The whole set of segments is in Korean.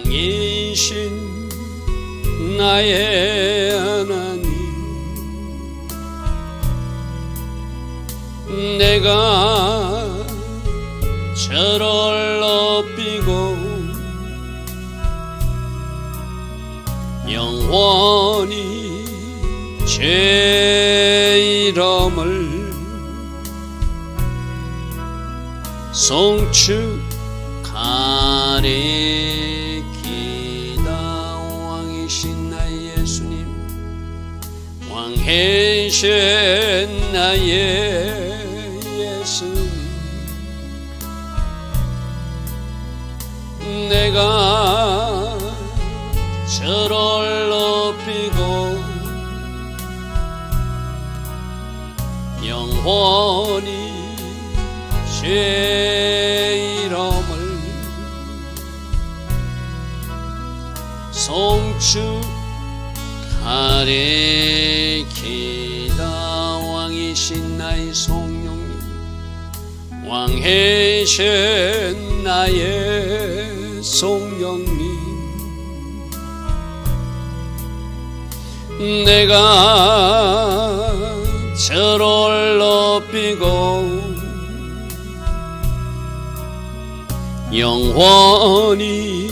왕이신 나의 하나님, 내가 저를 높이고 영원히 제 이름을 송축하리이다. 왕이신 나의 예수님, 왕이신 나의 예수님, 내가 저를 높이고 영원히 제 이름을 송축하리이다. 왕이신 나의 성령님, 왕이신 나의 성령님, 내가 저를 높이고 영원히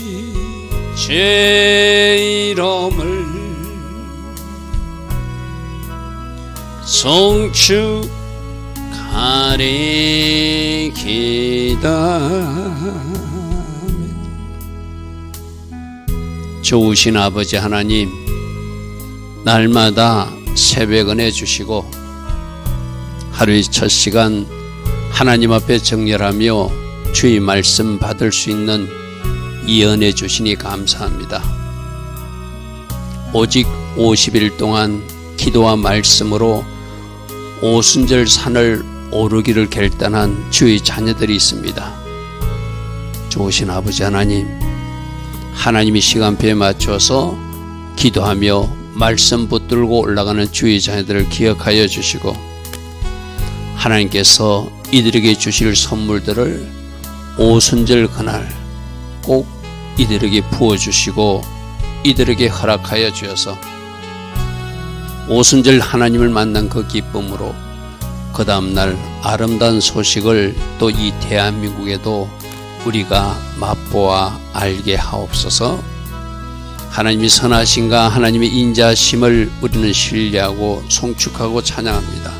제 이름을 송축하리이다. 좋으신 아버지 하나님, 날마다 새벽 은혜 주시고 하루의 첫 시간 하나님 앞에 정렬하며 주의 말씀 받을 수 있는 이 은혜 주시니 감사합니다. 오직 50일 동안 기도와 말씀으로 오순절 산을 오르기를 결단한 주의 자녀들이 있습니다. 좋으신 아버지 하나님, 하나님이 시간표에 맞춰서 기도하며 말씀 붙들고 올라가는 주의 자녀들을 기억하여 주시고, 하나님께서 이들에게 주실 선물들을 오순절 그날 꼭 이들에게 부어주시고 이들에게 허락하여 주셔서 오순절 하나님을 만난 그 기쁨으로 그 다음날 아름다운 소식을 또 이 대한민국에도 우리가 맛보아 알게 하옵소서. 하나님이 선하신가, 하나님의 인자심을 우리는 신뢰하고 송축하고 찬양합니다.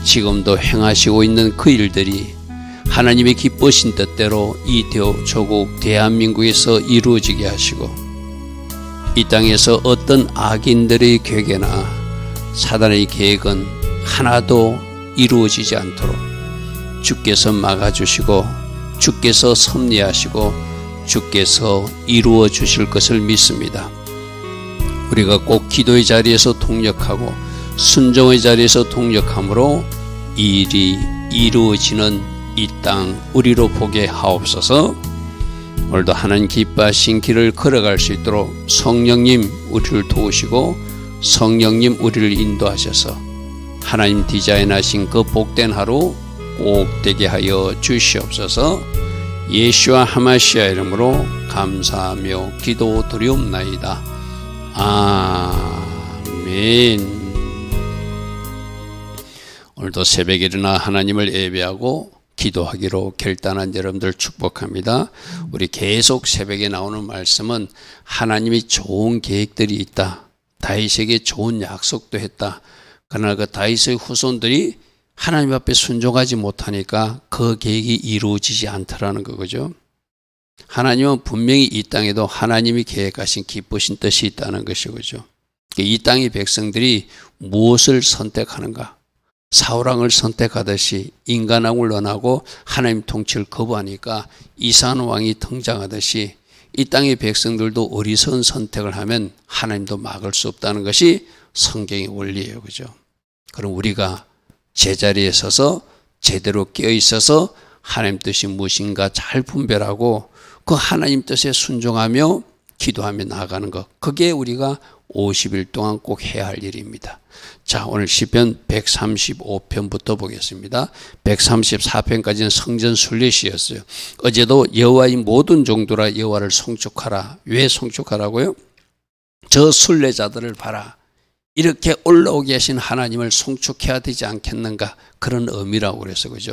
지금도 행하시고 있는 그 일들이 하나님의 기쁘신 뜻대로 이 조국 대한민국에서 이루어지게 하시고, 이 땅에서 어떤 악인들의 계획이나 사단의 계획은 하나도 이루어지지 않도록 주께서 막아주시고 주께서 섭리하시고 주께서 이루어 주실 것을 믿습니다. 우리가 꼭 기도의 자리에서 동력하고 순종의 자리에서 동력함으로 이 일이 이루어지는 이 땅 우리로 보게 하옵소서. 오늘도 하나님 기뻐하신 길을 걸어갈 수 있도록 성령님 우리를 도우시고 성령님 우리를 인도하셔서 하나님 디자인하신 그 복된 하루 꼭 되게 하여 주시옵소서. 예수와 하마시아 이름으로 감사하며 기도 드리옵나이다. 아멘. 오늘도 새벽에 일어나 하나님을 예배하고 기도하기로 결단한 여러분들 축복합니다. 우리 계속 새벽에 나오는 말씀은 하나님이 좋은 계획들이 있다. 다윗에게 좋은 약속도 했다. 그러나 그 다윗의 후손들이 하나님 앞에 순종하지 못하니까 그 계획이 이루어지지 않더라는 거죠. 하나님은 분명히 이 땅에도 하나님이 계획하신 기쁘신 뜻이 있다는 것이죠. 이 땅의 백성들이 무엇을 선택하는가? 사울왕을 선택하듯이 인간왕을 원하고 하나님 통치를 거부하니까 이산 왕이 등장하듯이 이 땅의 백성들도 어리석은 선택을 하면 하나님도 막을 수 없다는 것이 성경의 원리예요. 그죠? 그럼 우리가 제자리에 서서 제대로 깨어 있어서 하나님 뜻이 무엇인가 잘 분별하고 그 하나님 뜻에 순종하며 기도하며 나아가는 것, 그게 우리가 50일 동안 꼭 해야 할 일입니다. 자, 오늘 시편 135편부터 보겠습니다. 134편까지는 성전 순례시였어요. 어제도 여호와의 모든 종들아 여호와를 송축하라. 왜 송축하라고요? 저 순례자들을 봐라. 이렇게 올라오게 하신 하나님을 송축해야 되지 않겠는가, 그런 의미라고 그래서 그죠.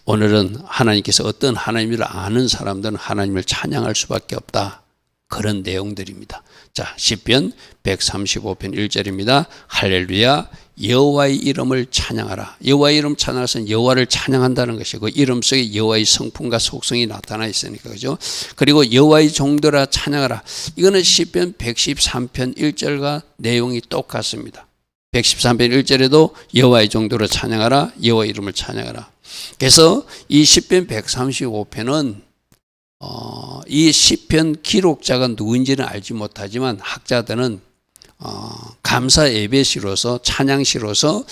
오늘은 하나님께서 어떤 하나님을 아는 사람들은 하나님을 찬양할 수밖에 없다, 그런 내용들입니다. 자, 시편 135편 1절입니다. 할렐루야, 여호와의 이름을 찬양하라. 여호와의 이름 찬양하서는 여호와를 찬양한다는 것이고, 이름 속에 여호와의 성품과 속성이 나타나 있으니까 그죠. 그리고 여호와의 종들아 찬양하라. 이거는 시편 113편 1절과 내용이 똑같습니다. 113편 1절에도 여호와의 종들아 찬양하라, 여호와의 이름을 찬양하라. 그래서 이 시편 135편은 이 시편 기록자가 누구인지는 알지 못하지만 학자들은 감사 예배시로서, 찬양시로서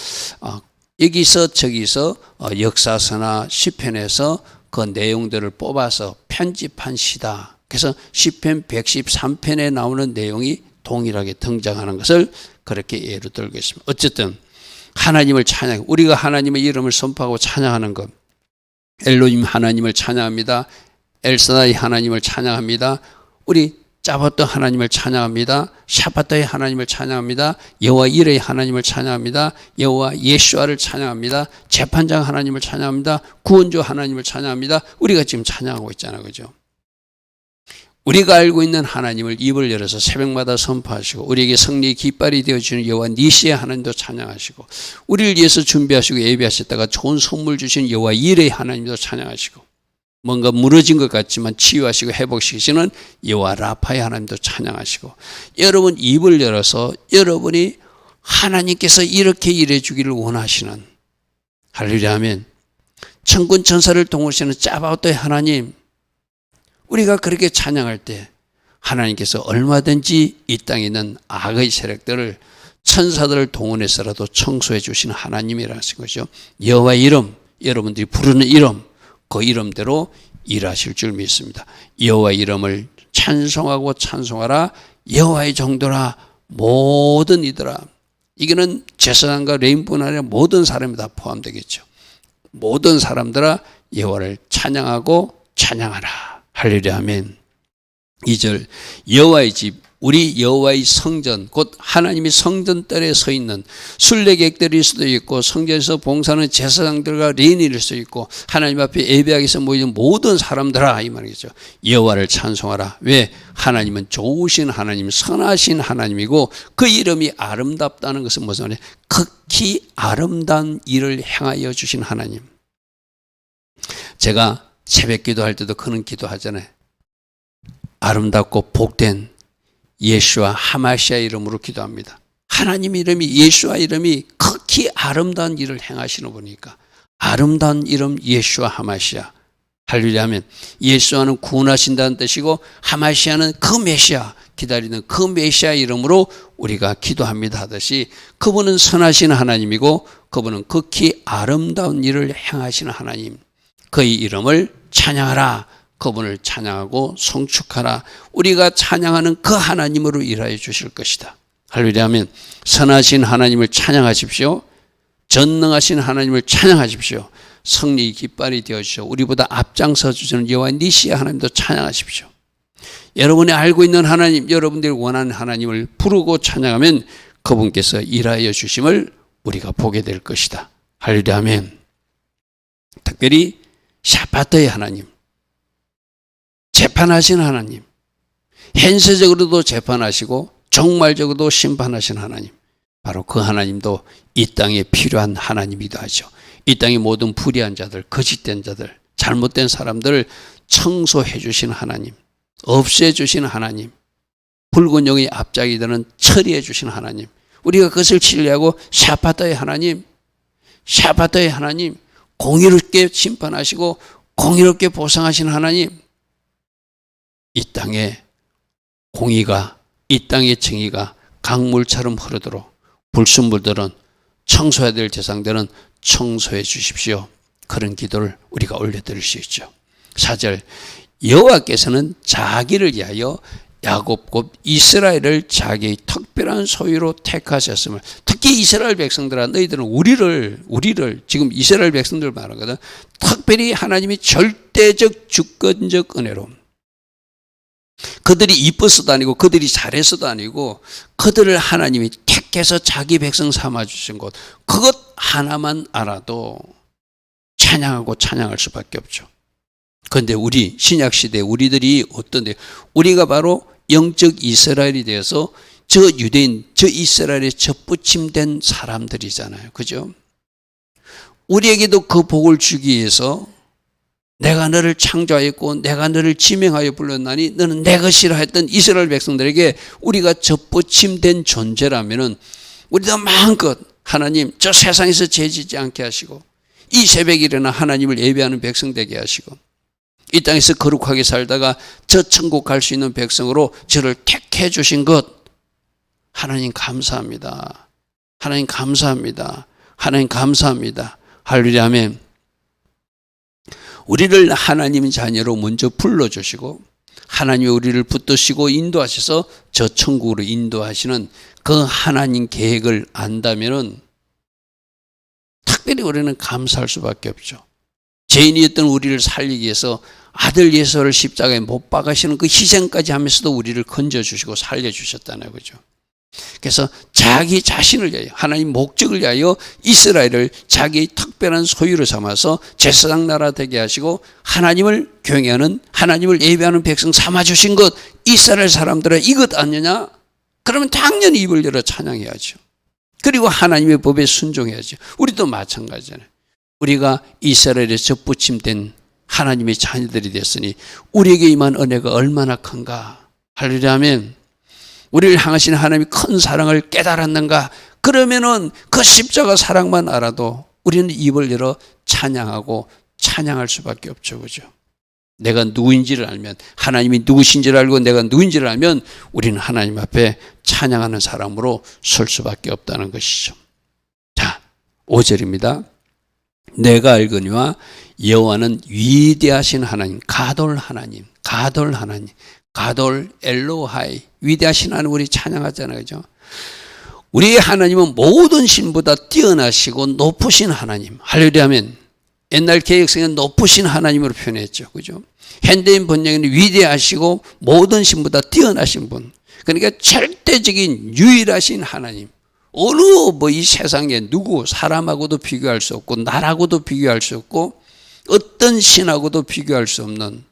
여기서 저기서 역사서나 시편에서 그 내용들을 뽑아서 편집한 시다. 그래서 시편 113편에 나오는 내용이 동일하게 등장하는 것을 그렇게 예로 들겠습니다. 어쨌든 하나님을 찬양, 우리가 하나님의 이름을 선포하고 찬양하는 것, 엘로힘 하나님을 찬양합니다. 엘사다이 하나님을 찬양합니다. 우리 짜바또 하나님을 찬양합니다. 샤바타의 하나님을 찬양합니다. 여호와 이레의 하나님을 찬양합니다. 여호와 예수아를 찬양합니다. 재판장 하나님을 찬양합니다. 구원주 하나님을 찬양합니다. 우리가 지금 찬양하고 있잖아요, 그죠? 우리가 알고 있는 하나님을 입을 열어서 새벽마다 선포하시고, 우리에게 승리의 깃발이 되어주는 여호와 니시의 하나님도 찬양하시고, 우리를 위해서 준비하시고 예비하셨다가 좋은 선물 주신 여호와 이레의 하나님도 찬양하시고, 뭔가 무너진 것 같지만 치유하시고 회복시키시는 여호와 라파의 하나님도 찬양하시고, 여러분 입을 열어서 여러분이 하나님께서 이렇게 일해 주기를 원하시는, 할렐루야 하면 천군 천사를 동원하시는 짜바오토의 하나님, 우리가 그렇게 찬양할 때 하나님께서 얼마든지 이 땅에 있는 악의 세력들을, 천사들을 동원해서라도 청소해 주시는 하나님이라는 것이죠. 여호와의 이름, 여러분들이 부르는 이름, 그 이름대로 일하실 줄 믿습니다. 여호와의 이름을 찬송하고 찬송하라. 여호와의 종들아 모든 이들아. 이거는 제사장과 레위인뿐 아니라 모든 사람이 다 포함되겠죠. 모든 사람들아 여호와를 찬양하고 찬양하라. 할렐루야 아멘. 2절, 여호와의 집, 우리 여호와의 성전, 곧 하나님이 성전뜰에 서 있는 순례객들일 수도 있고, 성전에서 봉사하는 제사장들과 레위인일 수도 있고, 하나님 앞에 예배하기 위해서 모이는 모든 사람들아, 이 말이겠죠. 여호와를 찬송하라. 왜? 하나님은 좋으신 하나님, 선하신 하나님이고, 그 이름이 아름답다는 것은 무슨 말이에요? 극히 아름다운 일을 행하여 주신 하나님. 제가 새벽 기도할 때도 그런 기도하잖아요. 아름답고 복된 예수와 하마시아 이름으로 기도합니다. 하나님 이름이, 예수와 이름이 극히 아름다운 일을 행하시는 분이니까 아름다운 이름 예수와 하마시아. 할렐루야 하면 예수와는 구원하신다는 뜻이고, 하마시아는 그 메시아, 기다리는 그 메시아 이름으로 우리가 기도합니다 하듯이, 그분은 선하신 하나님이고 그분은 극히 아름다운 일을 행하시는 하나님, 그의 이름을 찬양하라. 그분을 찬양하고 송축하라. 우리가 찬양하는 그 하나님으로 일하여 주실 것이다. 할렐루야 하면 선하신 하나님을 찬양하십시오. 전능하신 하나님을 찬양하십시오. 승리의 깃발이 되어주시오. 우리보다 앞장서 주시는 여호와 니시의 하나님도 찬양하십시오. 여러분이 알고 있는 하나님, 여러분들이 원하는 하나님을 부르고 찬양하면 그분께서 일하여 주심을 우리가 보게 될 것이다. 할렐루야 아멘. 특별히 샤바트의 하나님, 재판하신 하나님, 현세적으로도 재판하시고 정말적으로도 심판하신 하나님, 바로 그 하나님도 이 땅에 필요한 하나님이기도 하죠. 이 땅의 모든 불의한 자들, 거짓된 자들, 잘못된 사람들을 청소해 주신 하나님, 없애 주신 하나님, 붉은 영의 앞자기들은 처리해 주신 하나님, 우리가 그것을 신뢰하고 샤바트의 하나님, 샤바트의 하나님, 공의롭게 심판하시고 공의롭게 보상하신 하나님, 이 땅에 공의가, 이 땅의 정의가 강물처럼 흐르도록 불순물들은, 청소해야 될 대상들은 청소해 주십시오. 그런 기도를 우리가 올려드릴 수 있죠. 4절, 여호와께서는 자기를 위하여 야곱 곧 이스라엘을 자기의 특별한 소유로 택하셨음을, 특히 이스라엘 백성들아 너희들은 우리를 지금 이스라엘 백성들 말하거든, 특별히 하나님이 절대적 주권적 은혜로, 그들이 이뻐서도 아니고 그들이 잘해서도 아니고 그들을 하나님이 택해서 자기 백성 삼아주신 것, 그것 하나만 알아도 찬양하고 찬양할 수밖에 없죠. 그런데 우리 신약시대 우리들이 어떤데, 우리가 바로 영적 이스라엘이 되어서 저 유대인, 저 이스라엘에 접붙임된 사람들이잖아요. 그죠? 우리에게도 그 복을 주기 위해서 내가 너를 창조하였고 내가 너를 지명하여 불렀나니 너는 내 것이라 했던 이스라엘 백성들에게 우리가 접붙임된 존재라면은 우리도 마음껏 하나님 저 세상에서 죄짓지 않게 하시고 이 새벽에 일어나 하나님을 예배하는 백성 되게 하시고 이 땅에서 거룩하게 살다가 저 천국 갈 수 있는 백성으로 저를 택해 주신 것, 하나님 감사합니다. 하나님 감사합니다. 하나님 감사합니다. 할렐루야 아멘. 우리를 하나님 자녀로 먼저 불러주시고 하나님이 우리를 붙드시고 인도하셔서 저 천국으로 인도하시는 그 하나님 계획을 안다면은 특별히 우리는 감사할 수밖에 없죠. 죄인이었던 우리를 살리기 위해서 아들 예수를 십자가에 못 박으시는 그 희생까지 하면서도 우리를 건져주시고 살려주셨다는 거죠. 그래서 자기 자신을 위하여, 하나님 목적을 위하여 이스라엘을 자기의 특별한 소유로 삼아서 제사장 나라 되게 하시고 하나님을 경외하는, 하나님을 예배하는 백성 삼아주신 것, 이스라엘 사람들은 이것 아니냐? 그러면 당연히 입을 열어 찬양해야죠. 그리고 하나님의 법에 순종해야죠. 우리도 마찬가지잖아요. 우리가 이스라엘에 접붙임된 하나님의 자녀들이 됐으니 우리에게 임한 은혜가 얼마나 큰가. 할렐루야 아멘. 우리를 향하신 하나님의 큰 사랑을 깨달았는가. 그러면은 그 십자가 사랑만 알아도 우리는 입을 열어 찬양하고 찬양할 수밖에 없죠. 그죠? 내가 누구인지를 알면, 하나님이 누구신지를 알고 내가 누구인지를 알면 우리는 하나님 앞에 찬양하는 사람으로 설 수밖에 없다는 것이죠. 자, 5절입니다. 내가 알거니와 여호와는 위대하신 하나님, 가돌 하나님, 가돌 하나님, 가돌 엘로하이, 위대하신 하나님 우리 찬양하잖아요. 그죠? 우리 하나님은 모든 신보다 뛰어나시고 높으신 하나님. 할렐루야 아멘. 옛날 개혁성은 높으신 하나님으로 표현했죠. 그죠? 현대인 번역에는 위대하시고 모든 신보다 뛰어나신 분. 그러니까 절대적인 유일하신 하나님. 어느 이 세상에 누구 사람하고도 비교할 수 없고 나라고도 비교할 수 없고 어떤 신하고도 비교할 수 없는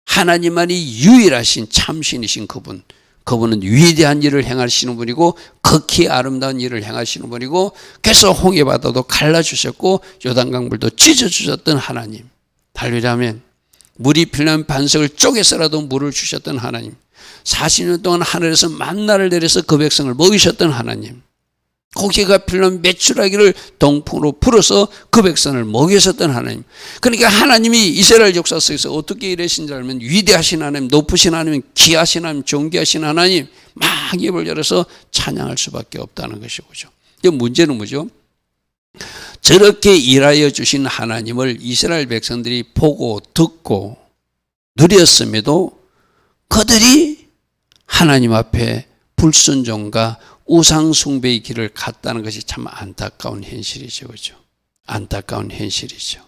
하나님만이 유일하신 참신이신 그분. 그분은 위대한 일을 행하시는 분이고 극히 아름다운 일을 행하시는 분이고 그래서 홍해바다도 갈라주셨고 요단강물도 찢어주셨던 하나님. 할렐루야 아멘. 물이 필요한 반석을 쪼개서라도 물을 주셨던 하나님. 40년 동안 하늘에서 만나를 내려서 그 백성을 먹이셨던 하나님. 고기가 필요한 메추라기를 동풍으로 불어서 그 백성을 먹이셨던 하나님. 그러니까 하나님이 이스라엘 역사 속에서 어떻게 일하신 줄 알면 위대하신 하나님, 높으신 하나님, 귀하신 하나님, 존귀하신 하나님 막 입을 열어서 찬양할 수밖에 없다는 것이죠. 문제는 뭐죠? 저렇게 일하여 주신 하나님을 이스라엘 백성들이 보고 듣고 누렸음에도 그들이 하나님 앞에 불순종과 우상 숭배의 길을 갔다는 것이 참 안타까운 현실이죠. 그죠? 안타까운 현실이죠.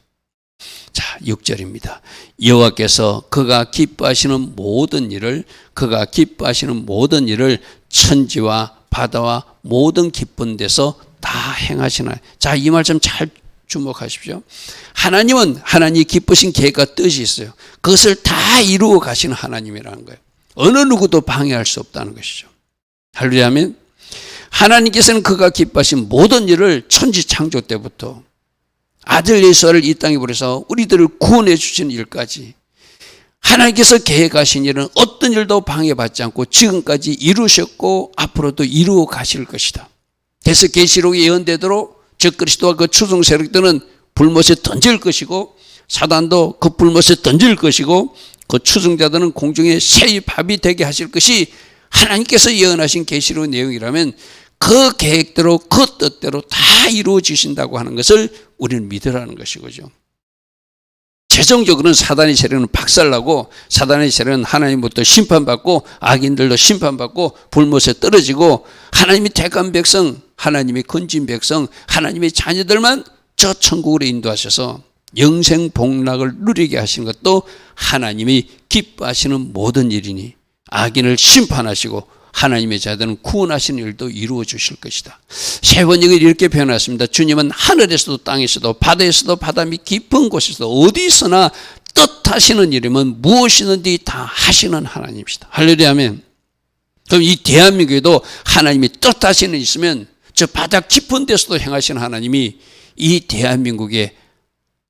자, 6절입니다. 여호와께서 그가 기뻐하시는 모든 일을 천지와 바다와 모든 기쁜 데서 다 행하시나. 자, 이 말 좀 잘 주목하십시오. 하나님은 하나님이 기쁘신 계획과 뜻이 있어요. 그것을 다 이루어 가시는 하나님이라는 거예요. 어느 누구도 방해할 수 없다는 것이죠. 할렐루야 아멘. 하나님께서는 그가 기뻐하신 모든 일을 천지 창조 때부터 아들 예수를 이 땅에 보내서 우리들을 구원해 주시는 일까지 하나님께서 계획하신 일은 어떤 일도 방해받지 않고 지금까지 이루셨고 앞으로도 이루어 가실 것이다. 그래서 계시록에 예언되도록 적그리스도와 그 추종 세력들은 불못에 던질 것이고 사단도 그 불못에 던질 것이고 그 추종자들은 공중에 새의 밥이 되게 하실 것이 하나님께서 예언하신 계시록 내용이라면 그 계획대로 그 뜻대로 다 이루어지신다고 하는 것을 우리는 믿으라는 것이죠. 최종적으로는 사단의 세력은 박살나고 사단의 세력은 하나님부터 심판받고 악인들도 심판받고 불못에 떨어지고 하나님이 택한 백성, 하나님이 건진 백성, 하나님의 자녀들만 저 천국으로 인도하셔서 영생 복락을 누리게 하시는 것도 하나님이 기뻐하시는 모든 일이니 악인을 심판하시고 하나님의 자들은 구원하시는 일도 이루어 주실 것이다. 세 번역을 이렇게 표현했습니다. 주님은 하늘에서도 땅에서도 바다에서도 바다 밑 깊은 곳에서도 어디서나 뜻하시는 일이면 무엇이든지 다 하시는 하나님이시다. 할렐루야 아멘. 그럼 이 대한민국에도 하나님이 뜻하시는 일 있으면 저 바다 깊은 데서도 행하시는 하나님이 이 대한민국에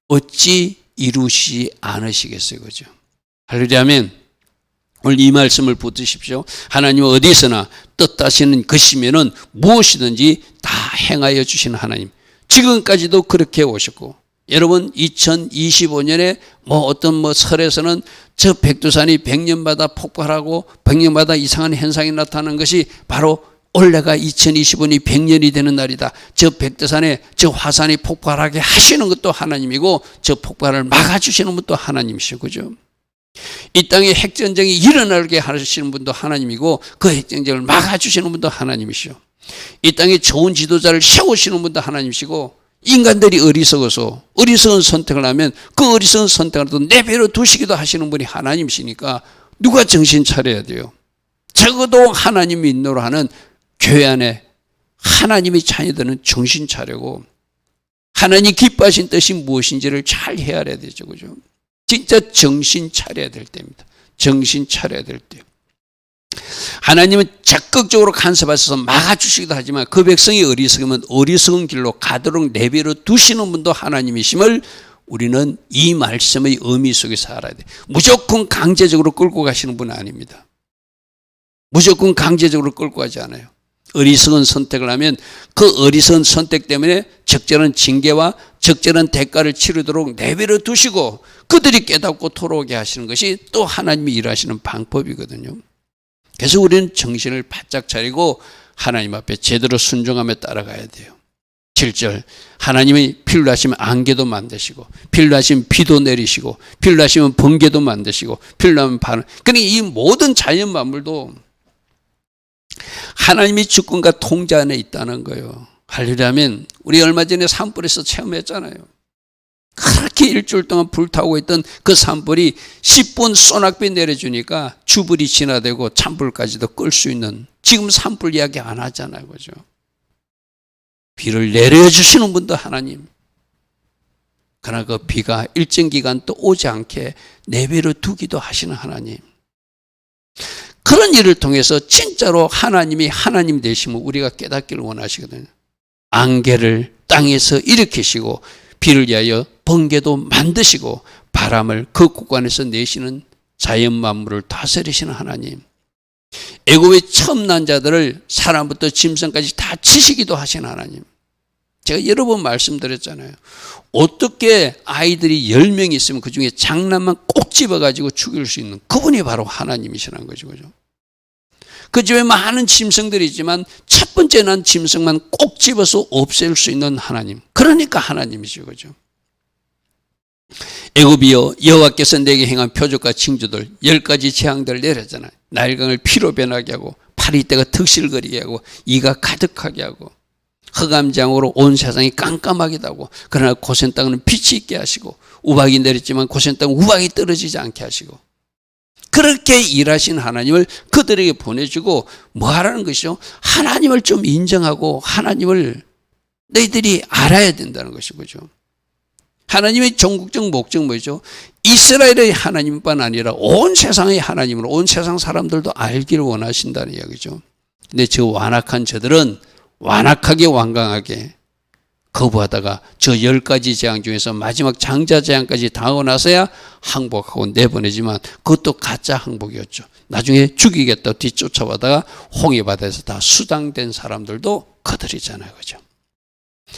어찌 이루시지 않으시겠어요. 그죠? 할렐루야 아멘. 오늘 이 말씀을 붙드십시오. 하나님은 어디서나 뜻하시는 것이면은 무엇이든지 다 행하여 주시는 하나님. 지금까지도 그렇게 오셨고, 여러분 2025년에 어떤 설에서는 저 백두산이 100년마다 폭발하고 100년마다 이상한 현상이 나타나는 것이 바로 올해가 2025년이 100년이 되는 날이다. 저 백두산에 저 화산이 폭발하게 하시는 것도 하나님이고 저 폭발을 막아주시는 분도 하나님이시고, 그죠? 이 땅에 핵전쟁이 일어나게 하시는 분도 하나님이고 그 핵전쟁을 막아주시는 분도 하나님이시오. 이 땅에 좋은 지도자를 세우시는 분도 하나님이시고 인간들이 어리석어서 어리석은 선택을 하면 그 어리석은 선택을 또 내버려 두시기도 하시는 분이 하나님이시니까 누가 정신 차려야 돼요? 적어도 하나님이 인도로 하는 교회 안에 하나님의 자녀들은 정신 차리고 하나님이 기뻐하신 뜻이 무엇인지를 잘 헤아려야 되죠. 그죠? 진짜 정신 차려야 될 때입니다. 정신 차려야 될 때요. 하나님은 적극적으로 간섭하셔서 막아주시기도 하지만 그 백성이 어리석으면 어리석은 길로 가도록 내버려 두시는 분도 하나님이심을 우리는 이 말씀의 의미 속에서 알아야 돼요. 무조건 강제적으로 끌고 가시는 분은 아닙니다. 무조건 강제적으로 끌고 가지 않아요. 어리석은 선택을 하면 그 어리석은 선택 때문에 적절한 징계와 적절한 대가를 치르도록 내버려 두시고 그들이 깨닫고 돌아오게 하시는 것이 또 하나님이 일하시는 방법이거든요. 그래서 우리는 정신을 바짝 차리고 하나님 앞에 제대로 순종하며 따라가야 돼요. 7절 하나님이 필요로 하시면 안개도 만드시고 필요로 하시면 비도 내리시고 필요로 하시면 번개도 만드시고 필요로 하면 바람. 그러니까 이 모든 자연 만물도 하나님이 주권과 통제 안에 있다는 거예요. 할렐루야면 우리 얼마 전에 산불에서 체험했잖아요. 그렇게 일주일 동안 불타고 있던 그 산불이 10분 소낙비 내려주니까 주불이 진화되고 찬불까지도 끌 수 있는, 지금 산불 이야기 안 하잖아요. 그죠? 비를 내려주시는 분도 하나님. 그러나 그 비가 일정 기간 또 오지 않게 내버려 두기도 하시는 하나님. 그런 일을 통해서 진짜로 하나님이 하나님 되시면 우리가 깨닫기를 원하시거든요. 안개를 땅에서 일으키시고 비를 위하여 번개도 만드시고 바람을 그 곳간에서 내시는 자연 만물을 다스리시는 하나님. 애굽의 처음 난 자들을 사람부터 짐승까지 다 치시기도 하시는 하나님. 제가 여러 번 말씀드렸잖아요. 어떻게 아이들이 10명이 있으면 그중에 장난만 꼭 집어가지고 죽일 수 있는 그분이 바로 하나님이시라는 거죠. 그죠? 그 집에 많은 짐승들이 있지만 첫 번째 난 짐승만 꼭 집어서 없앨 수 있는 하나님. 그러니까 하나님이죠. 그죠? 애굽이여 여호와께서 내게 행한 표적과 징조들 10가지 재앙들을 내렸잖아요. 나일강을 피로 변하게 하고 파리떼가 득실거리게 하고 이가 가득하게 하고 흑암장으로 온 세상이 깜깜하기도 하고 그러나 고센 땅은 빛이 있게 하시고 우박이 내렸지만 고센 땅은 우박이 떨어지지 않게 하시고 그렇게 일하신 하나님을 그들에게 보내주고 뭐 하라는 것이죠? 하나님을 좀 인정하고 하나님을 너희들이 알아야 된다는 것이죠. 그죠? 하나님의 전국적 목적 뭐죠? 이스라엘의 하나님뿐 아니라 온 세상의 하나님으로 온 세상 사람들도 알기를 원하신다는 이야기죠. 근데 저 완악한 저들은 완악하게 완강하게 거부하다가 저 10가지 재앙 중에서 마지막 장자 재앙까지 당하고 나서야 항복하고 내보내지만 그것도 가짜 항복이었죠. 나중에 죽이겠다 뒤쫓아가다가 홍해바다에서 다 수장된 사람들도 그들이잖아요. 그죠?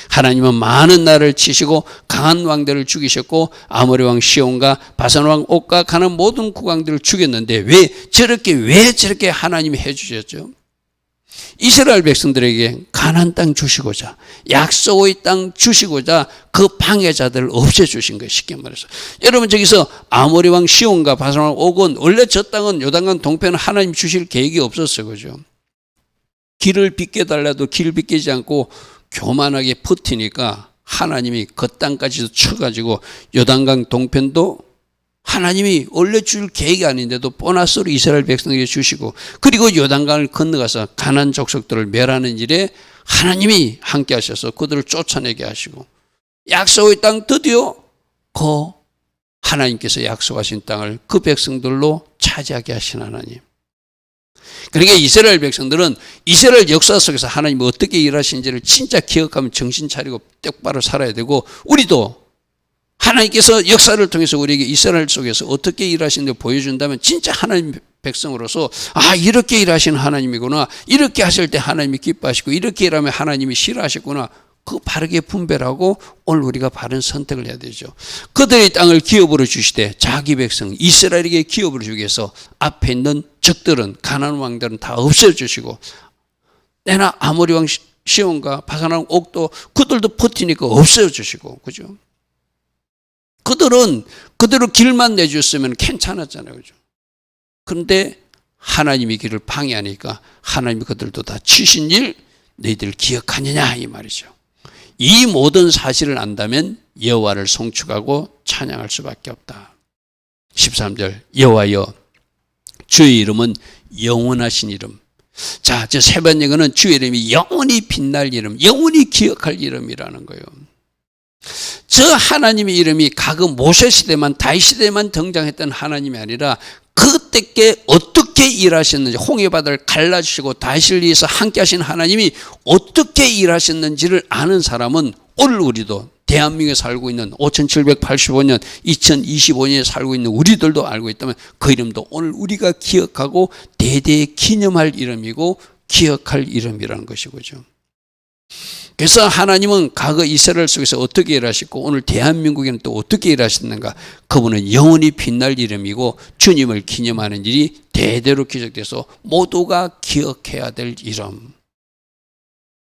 하나님은 많은 나라를 치시고 강한 왕들을 죽이셨고 아모리 왕 시온과 바산 왕 옥과 가는 모든 국왕들을 죽였는데 왜 저렇게 하나님이 해주셨죠? 이스라엘 백성들에게 가나안 땅 주시고자, 약속의 땅 주시고자 그 방해자들을 없애주신 거예요. 쉽게 말해서. 여러분, 저기서 아모리 왕 시온과 바산 왕 옥은 원래 저 땅은 요단강 동편은 하나님 주실 계획이 없었어요. 그죠? 길을 비켜달라도 길 비키지 않고 교만하게 버티니까 하나님이 그 땅까지도 쳐가지고 요단강 동편도 하나님이 원래 줄 계획이 아닌데도 보너스로 이스라엘 백성에게 주시고, 그리고 요단강을 건너가서 가나안 족속들을 멸하는 일에 하나님이 함께 하셔서 그들을 쫓아내게 하시고, 약속의 땅 드디어 그 하나님께서 약속하신 땅을 그 백성들로 차지하게 하신 하나님. 그러니까 이스라엘 백성들은 이스라엘 역사 속에서 하나님이 어떻게 일하신지를 진짜 기억하면 정신 차리고 똑바로 살아야 되고, 우리도 하나님께서 역사를 통해서 우리에게 이스라엘 속에서 어떻게 일하시는지 보여준다면 진짜 하나님 백성으로서 아, 이렇게 일하시는 하나님이구나, 이렇게 하실 때 하나님이 기뻐하시고 이렇게 일하면 하나님이 싫어하시구나, 그 바르게 분별하고 오늘 우리가 바른 선택을 해야 되죠. 그들의 땅을 기업으로 주시되 자기 백성 이스라엘에게 기업으로 주기 위해서 앞에 있는 적들은, 가나안 왕들은 다 없애주시고, 내나 아모리 왕 시온과 바산 왕 옥도 그들도 버티니까 없애주시고, 그죠? 그들은 그대로 길만 내줬으면 괜찮았잖아요. 그죠? 그런데 하나님이 길을 방해하니까 하나님이 그들도 다 치신 일 너희들 기억하느냐 이 말이죠. 이 모든 사실을 안다면 여호와를 송축하고 찬양할 수밖에 없다. 13절 여호와여 주의 이름은 영원하신 이름. 자, 저 세 번째 거는 주의 이름이 영원히 빛날 이름, 영원히 기억할 이름이라는 거예요. 저 하나님의 이름이 가끔 모세 시대만, 다윗 시대만 등장했던 하나님이 아니라 그때께 어떻게 일하셨는지, 홍해바다를 갈라주시고 다윗을 위해서 함께 하신 하나님이 어떻게 일하셨는지를 아는 사람은 오늘 우리도 대한민국에 살고 있는 5785년 2025년에 살고 있는 우리들도 알고 있다면 그 이름도 오늘 우리가 기억하고 대대에 기념할 이름이고 기억할 이름이라는 것이죠. 그래서 하나님은 과거 이스라엘 속에서 어떻게 일하셨고 오늘 대한민국에는 또 어떻게 일하셨는가, 그분은 영원히 빛날 이름이고 주님을 기념하는 일이 대대로 기록돼서 모두가 기억해야 될 이름.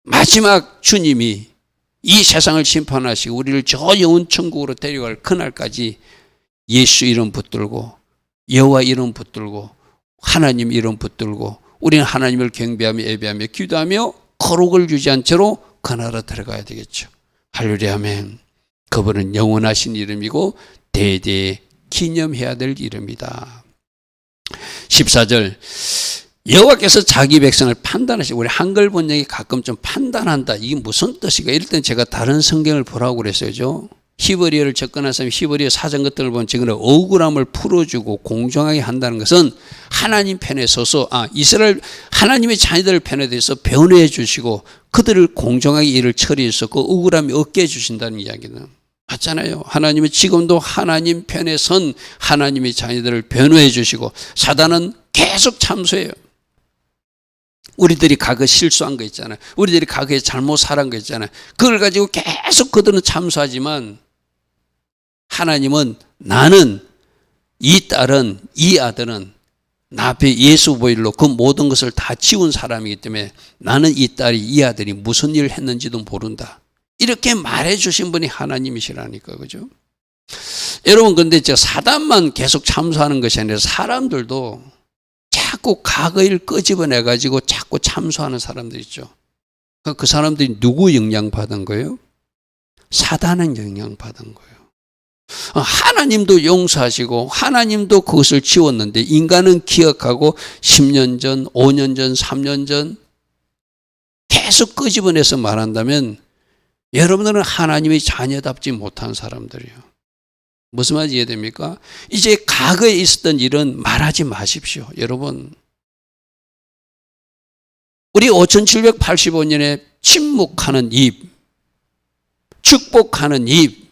마지막 주님이 이 세상을 심판하시고 우리를 저 영원 천국으로 데려갈 그날까지 예수 이름 붙들고 여호와 이름 붙들고 하나님 이름 붙들고 우리는 하나님을 경배하며 예배하며 기도하며 거룩을 유지한 채로 그 나라 들어가야 되겠죠. 할렐루야 아멘. 그분은 영원하신 이름이고 대대에 기념해야 될 이름이다. 14절 여호와께서 자기 백성을 판단하시고, 우리 한글 번역이 가끔 좀 판단한다, 이게 무슨 뜻이가, 이럴 땐 제가 다른 성경을 보라고 그랬어요. 히브리어를 접근한 사람이 히브리어 사전 것들을 보면 지금 억울함을 풀어주고 공정하게 한다는 것은 하나님 편에 서서 이스라엘 하나님의 자녀들 편에 대해서 변호해 주시고 그들을 공정하게 일을 처리해서 그 억울함이 없게 해주신다는 이야기는 맞잖아요. 하나님은 지금도 하나님 편에 선 하나님의 자녀들을 변호해 주시고, 사단은 계속 참소해요. 우리들이 과거 실수한 거 있잖아요. 우리들이 과거에 잘못 살한 거 있잖아요. 그걸 가지고 계속 그들은 참수하지만 하나님은 나는, 이 딸은, 이 아들은 나 앞에 예수 보일로 그 모든 것을 다 지운 사람이기 때문에 나는 이 딸이, 이 아들이 무슨 일을 했는지도 모른다, 이렇게 말해 주신 분이 하나님이시라니까. 그죠? 여러분, 근데 저 사단만 계속 참수하는 것이 아니라 사람들도 자꾸 과거 일 끄집어내 가지고 자꾸 참수하는 사람들 있죠. 그 사람들이 누구 영향받은 거예요? 사단은 영향받은 거예요. 하나님도 용서하시고 하나님도 그것을 지웠는데 인간은 기억하고 10년 전, 5년 전, 3년 전 계속 끄집어내서 말한다면 여러분들은 하나님의 자녀답지 못한 사람들이에요. 무슨 말인지 이해됩니까? 이제 과거에 있었던 일은 말하지 마십시오. 여러분, 우리 5785년에 침묵하는 입, 축복하는 입,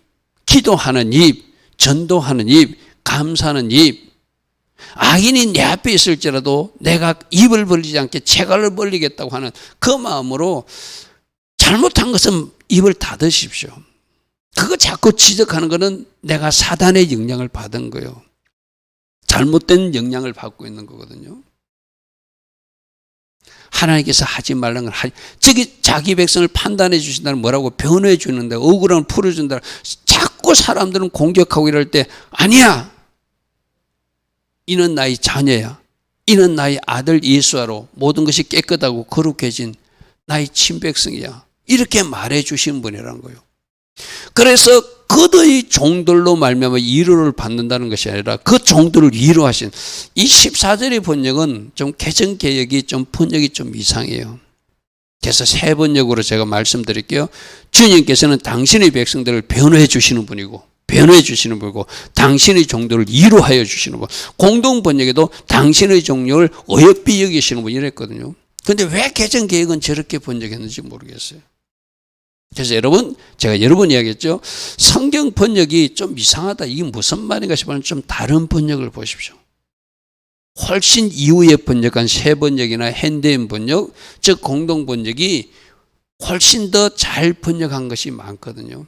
기도하는 입, 전도하는 입, 감사하는 입, 악인이 내 앞에 있을지라도 내가 입을 벌리지 않게 재갈을 벌리겠다고 하는 그 마음으로 잘못한 것은 입을 닫으십시오. 그거 자꾸 지적하는 것은 내가 사단의 영향을 받은 거예요. 잘못된 영향을 받고 있는 거거든요. 하나님께서 하지 말라는 걸 하지. 저기 자기 백성을 판단해 주신다는 뭐라고 변호해 주는데 억울함을 풀어준다. 자꾸 사람들은 공격하고 이럴 때 아니야. 이는 나의 자녀야. 이는 나의 아들 예수아로 모든 것이 깨끗하고 거룩해진 나의 친백성이야. 이렇게 말해 주신 분이라는 거예요. 그래서 그의 종들로 말미암아 위로를 받는다는 것이 아니라 그 종들을 위로하신 이 14절의 번역은 좀 개정개혁이 좀 번역이 좀 이상해요. 그래서 새 번역으로 제가 말씀드릴게요. 주님께서는 당신의 백성들을 변호해 주시는 분이고 당신의 종들을 위로하여 주시는 분. 공동 번역에도 당신의 종류를 어여삐 여기시는 분이 이랬거든요. 그런데 왜 개정개혁은 저렇게 번역했는지 모르겠어요. 그래서 여러분, 제가 여러 번 이야기했죠. 성경 번역이 좀 이상하다. 이게 무슨 말인가 싶으면 좀 다른 번역을 보십시오. 훨씬 이후에 번역한 새 번역이나 핸드인 번역, 즉 공동 번역이 훨씬 더 잘 번역한 것이 많거든요.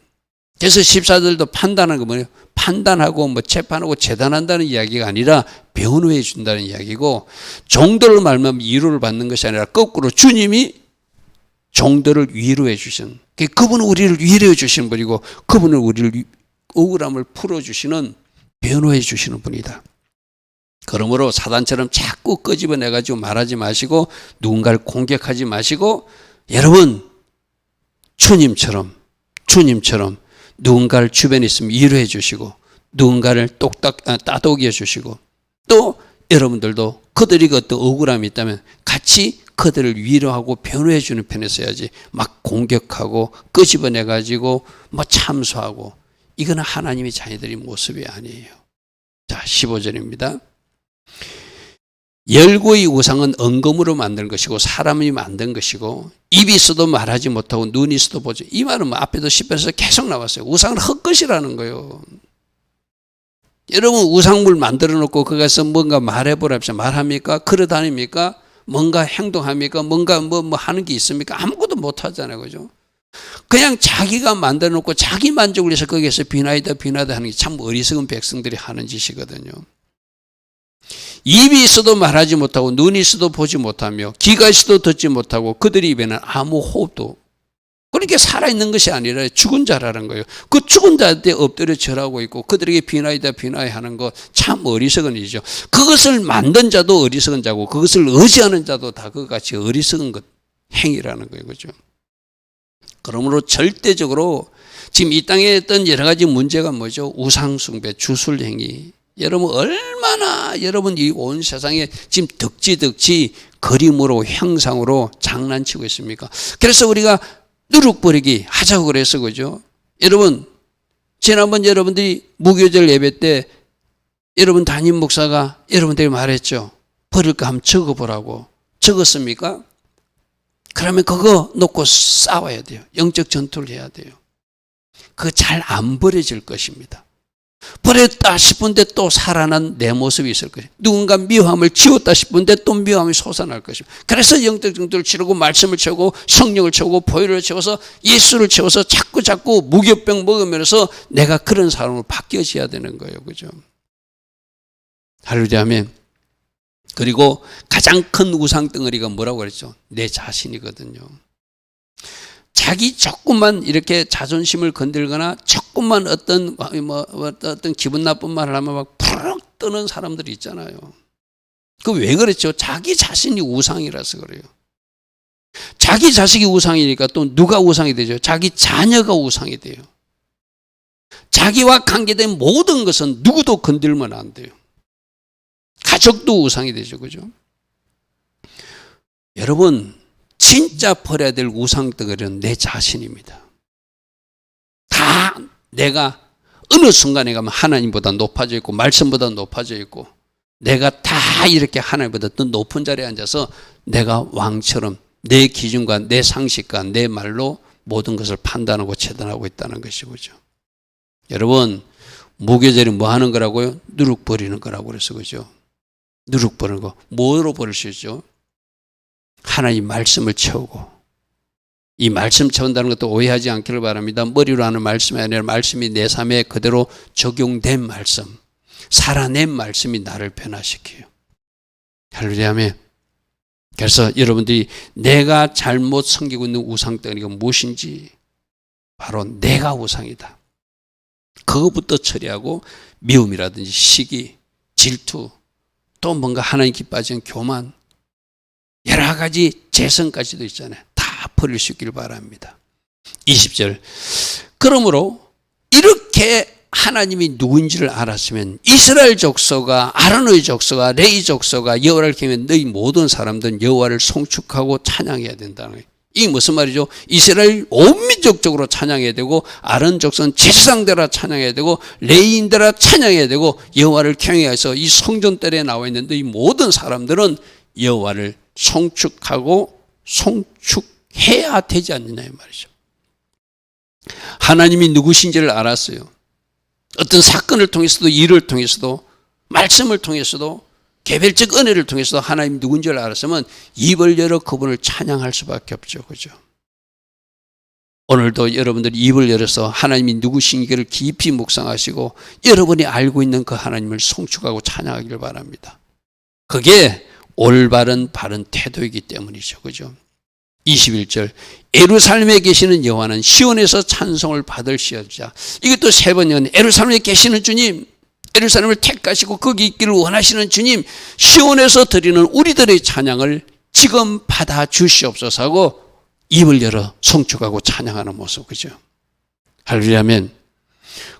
그래서 14절도 판단하는 거 뭐예요? 판단하고 뭐 재판하고 재단한다는 이야기가 아니라 변호해 준다는 이야기고, 종들을 말하면 위로를 받는 것이 아니라 거꾸로 주님이 종들을 위로해 주신, 그분은 우리를 위로해 주시는 분이고 그분은 우리를 억울함을 풀어주시는, 변호해 주시는 분이다. 그러므로 사단처럼 자꾸 끄집어내가지고 말하지 마시고 누군가를 공격하지 마시고, 여러분 주님처럼 누군가를 주변에 있으면 위로해 주시고 누군가를 따독여 주시고, 또 여러분들도 그들이 어떤 억울함이 있다면 같이 그들을 위로하고 변호해 주는 편에 서야지 막 공격하고 끄집어내가지고 뭐 참소하고, 이거는 하나님의 자녀들의 모습이 아니에요. 자, 15절입니다. 열고의 우상은 엉금으로 만든 것이고 사람이 만든 것이고 입이 있어도 말하지 못하고 눈이 있어도 보지. 이 말은 뭐 앞에도 10편에서 계속 나왔어요. 우상은 헛것이라는 거예요. 여러분 우상물 만들어 놓고 거기서 뭔가 말해보라 합시다. 말합니까? 걸어다닙니까? 뭔가 행동합니까? 뭔가 뭐 하는 게 있습니까? 아무것도 못 하잖아요. 그죠? 그냥 자기가 만들어 놓고 자기 만족을 위해서 거기에서 비나이다 하는 게 참 어리석은 백성들이 하는 짓이거든요. 입이 있어도 말하지 못하고 눈이 있어도 보지 못하며 귀가 있어도 듣지 못하고 그들의 입에는 아무 호흡도, 그러니까 살아있는 것이 아니라 죽은 자라는 거예요. 그 죽은 자한테 엎드려 절하고 있고 그들에게 비나이다 하는 거 참 어리석은 일이죠. 그것을 만든 자도 어리석은 자고 그것을 의지하는 자도 다 그것같이 어리석은 것 행위라는 거예요. 그죠? 그러므로 절대적으로 지금 이 땅에 있던 여러 가지 문제가 뭐죠? 우상숭배, 주술행위. 여러분 얼마나 여러분 이 온 세상에 지금 덕지 그림으로 형상으로 장난치고 있습니까? 그래서 우리가 누룩버리기 하자고 그래서 그죠? 여러분 지난번 여러분들이 무교절 예배 때 여러분 담임 목사가 여러분들이 말했죠. 버릴 거 한번 적어보라고. 적었습니까? 그러면 그거 놓고 싸워야 돼요. 영적 전투를 해야 돼요. 그거 잘 안 버려질 것입니다. 버렸다 싶은데 또 살아난 내 모습이 있을 것이고, 누군가 미워함을 지웠다 싶은데 또 미워함이 솟아날 것입니다. 그래서 영적 전투를 치르고 말씀을 채우고 성령을 채우고 보혈을 채워서 예수를 채워서 자꾸 무교병 먹으면서 내가 그런 사람으로 바뀌어져야 되는 거예요. 그죠? 할렐루야 아멘. 그리고 가장 큰 우상 덩어리가 뭐라고 그랬죠? 내 자신이거든요. 자기 조금만 이렇게 자존심을 건들거나 조금만 어떤 기분 나쁜 말을 하면 막 푸르륵 뜨는 사람들이 있잖아요. 그 왜 그랬죠? 자기 자신이 우상이라서 그래요. 자기 자식이 우상이니까 또 누가 우상이 되죠? 자기 자녀가 우상이 돼요. 자기와 관계된 모든 것은 누구도 건들면 안 돼요. 가족도 우상이 되죠. 그죠? 여러분 진짜 버려야 될 우상덩어리는 내 자신입니다. 다 내가 어느 순간에 가면 하나님보다 높아져 있고 말씀보다 높아져 있고 내가 다 이렇게 하나님보다 더 높은 자리에 앉아서 내가 왕처럼 내 기준과 내 상식과 내 말로 모든 것을 판단하고 재단하고 있다는 것이죠. 여러분 무교절이 뭐 하는 거라고요? 누룩 버리는 거라고 그래서 그죠? 누룩 버리는 거. 뭐로 버릴 수 있죠? 하나님 말씀을 채우고, 이 말씀 채운다는 것도 오해하지 않기를 바랍니다. 머리로 하는 말씀이 아니라 말씀이 내 삶에 그대로 적용된 말씀, 살아낸 말씀이 나를 변화시켜요. 할렐루야 아멘. 그래서 여러분들이 내가 잘못 섬기고 있는 우상덩어리가 무엇인지 바로 내가 우상이다. 그것부터 처리하고 미움이라든지 시기, 질투, 또 뭔가 하나님 기뻐하지 않는 교만, 여러 가지 재성까지도 있잖아요. 다 버릴 수 있기를 바랍니다. 20절. 그러므로 이렇게 하나님이 누구인지를 알았으면 이스라엘 족속과 아론의 족속과 레위 족속과 여호와를 경외하는 너희 모든 사람들은 여호와를 송축하고 찬양해야 된다는 거예요. 이게 무슨 말이죠? 이스라엘 온 민족적으로 찬양해야 되고 아론 족속은 제사장대로 찬양해야 되고 레위인대로 찬양해야 되고 여호와를 경외해서 이 성전들에 나와 있는 너희 모든 사람들은 여호와를 송축하고 송축해야 되지 않느냐 이 말이죠. 하나님이 누구신지를 알았어요. 어떤 사건을 통해서도 일을 통해서도 말씀을 통해서도 개별적 은혜를 통해서도 하나님 누군지를 알았으면 입을 열어 그분을 찬양할 수밖에 없죠. 그죠? 오늘도 여러분들이 입을 열어서 하나님이 누구신지를 깊이 묵상하시고 여러분이 알고 있는 그 하나님을 송축하고 찬양하기를 바랍니다. 그게 올바른 바른 태도이기 때문이죠. 그죠? 21절. 예루살렘에 계시는 여호와는 시온에서 찬송을 받으시어자. 이것도 세 번이었네. 예루살렘에 계시는 주님, 예루살렘을 택하시고 거기 있기를 원하시는 주님, 시온에서 드리는 우리들의 찬양을 지금 받아 주시옵소서 하고 입을 열어 송축하고 찬양하는 모습. 그죠? 할렐루야면.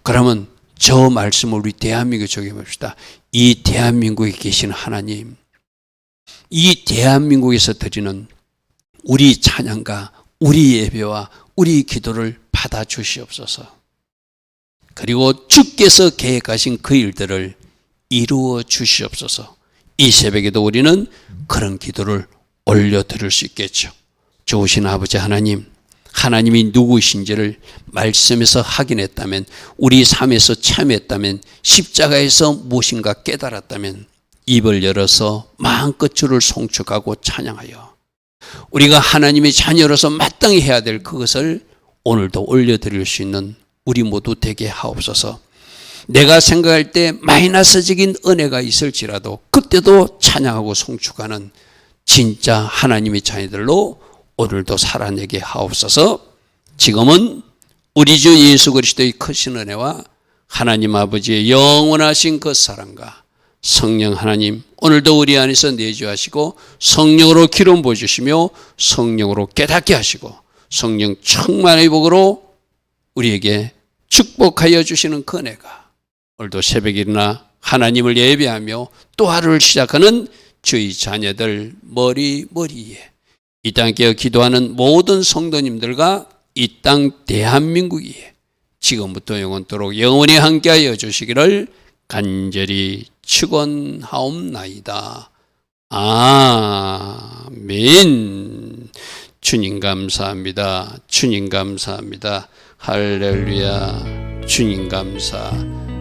그러면 저 말씀을 우리 대한민국에 적용해 봅시다. 이 대한민국에 계시는 하나님, 이 대한민국에서 드리는 우리 찬양과 우리 예배와 우리 기도를 받아 주시옵소서. 그리고 주께서 계획하신 그 일들을 이루어 주시옵소서. 이 새벽에도 우리는 그런 기도를 올려드릴 수 있겠죠. 좋으신 아버지 하나님, 하나님이 누구이신지를 말씀에서 확인했다면, 우리 삶에서 참했다면, 십자가에서 무엇인가 깨달았다면 입을 열어서 마음껏 주를 송축하고 찬양하여 우리가 하나님의 자녀로서 마땅히 해야 될 그것을 오늘도 올려드릴 수 있는 우리 모두 되게 하옵소서. 내가 생각할 때 마이너스적인 은혜가 있을지라도 그때도 찬양하고 송축하는 진짜 하나님의 자녀들로 오늘도 살아내게 하옵소서. 지금은 우리 주 예수 그리스도의 크신 은혜와 하나님 아버지의 영원하신 그 사랑과 성령 하나님, 오늘도 우리 안에서 내주하시고 성령으로 기름 부어주시며 성령으로 깨닫게 하시고 성령 충만의 복으로 우리에게 축복하여 주시는 그 은혜가 오늘도 새벽에 일어나 하나님을 예배하며 또 하루를 시작하는 저희 자녀들 머리에 이 땅에 기도하는 모든 성도님들과 이 땅 대한민국에 지금부터 영원토록 영원히 함께하여 주시기를 간절히 축원하옵나이다. 아멘. 주님 감사합니다. 주님 감사합니다. 할렐루야. 주님 감사.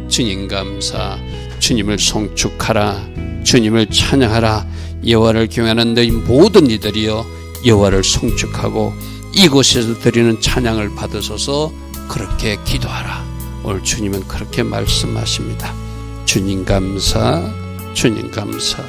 주님 감사. 주님을 송축하라. 주님을 찬양하라. 여호와를 경외하는 너희 모든 이들이여 여호와를 송축하고 이곳에서 드리는 찬양을 받으소서. 그렇게 기도하라. 오늘 주님은 그렇게 말씀하십니다. 주님 감사, 주님 감사.